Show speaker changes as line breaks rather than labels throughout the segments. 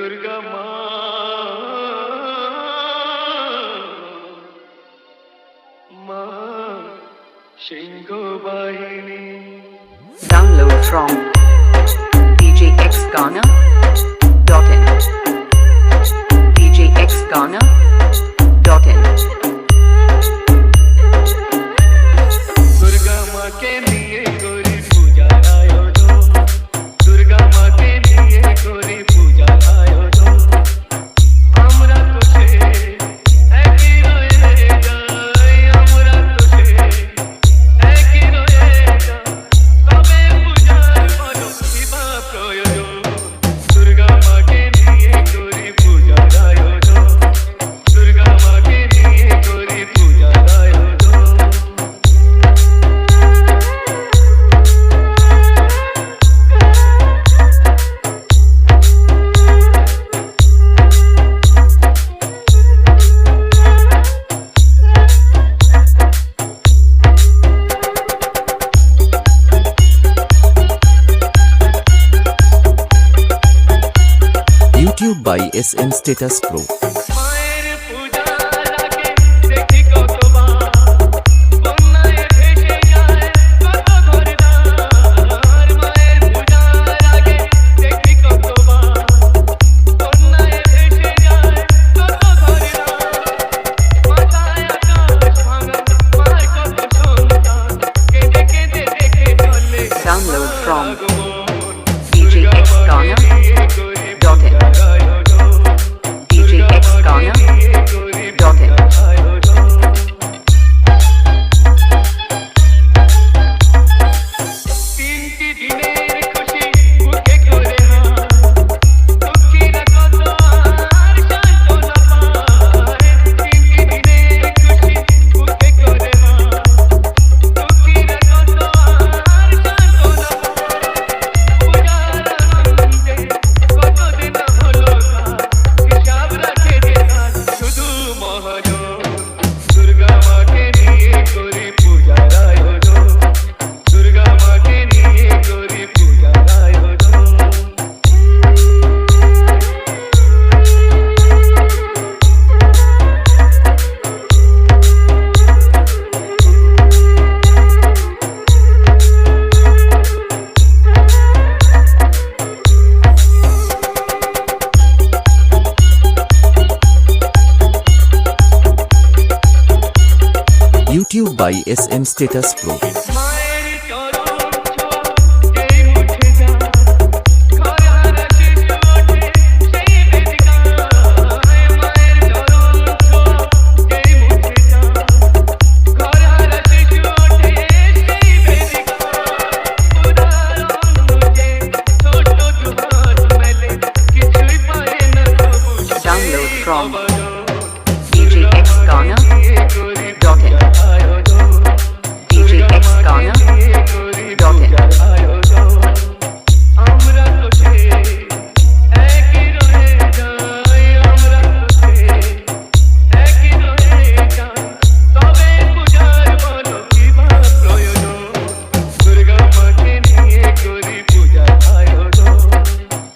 दुर्गा माँ Singh बाहिनी।
Download from djxghana.in djxghana.in
Durga माँ के लिए गोरी पूजा आयो जो, दुर्गा माँ के लिए गोरी पूजा आयो जो। हमरा तुझे एक ही रोएगा, हमरा तुझे एक ही रोएगा। तबे पूजार बनो शिवा प्रयोजो, दुर्गा माँ के लिए गोरी पूजा आयो जो, दुर्गा माँ के लिए गोरी पूजा आयो जो।
YouTube by SM Status Pro.
মায়ের পূজা লাগে দেখি কতবার, বন্যায় ভেসে যায় কত ঘরদ্বার। মায়ের পূজা লাগে দেখি কতবার, বন্যায় ভেসে যায় কত ঘরদ্বার। মাথায় আকাশ ভাঙা মার কত সন্তান, কেঁদে কেঁদে দেখে চলে
Download from
আগমন।
djxghana.in djxghana.in
তিনটি দিনের খুশি বুকে করে হাত, দুঃখীরা কত আর সান্ত্বনা পায়। তিনটি দিনের খুশি বুকে করে হাত, দুঃখীরা কত আর সান্ত্বনা পায়। পূজার আনন্দে কতদিন হলো কাজ, হিসাব রাখে যে কাজ শুধু মহাজন। দুর্গা মাকে নিয়ে করি পূজার আয়োজন, দুর্গা মাকে নিয়ে করি পূজার আয়োজন।
YouTube by SM Status Pro.
মায়ের চরণ ছোঁয়া যেই মুঠে যায়, ঘর হারা শিশু ওঠে সেই বেদিকায়। মায়ের চরণ ছোঁয়া যেই মুঠে যায়, ঘর হারা শিশু ওঠে সেই বেদিকায়। উদার অনুজে ছোট দুহাত মেলে কিছুই পায় না তবু
Download from
অবদান।
djxghana.in djxghana.in
আমরা তোকে একই রয়ে যাই, আমরা তোকে একই রয়ে যাই। তবে পূজার বলো কিবা প্রয়োজন, দুর্গা মাকে নিয়ে করি পূজার আয়োজন,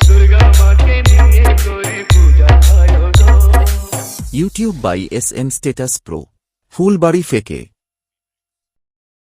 দুর্গা মাকে নিয়ে করি পূজার আয়োজন।
YouTube by SM Status Pro. Fulbari Feke.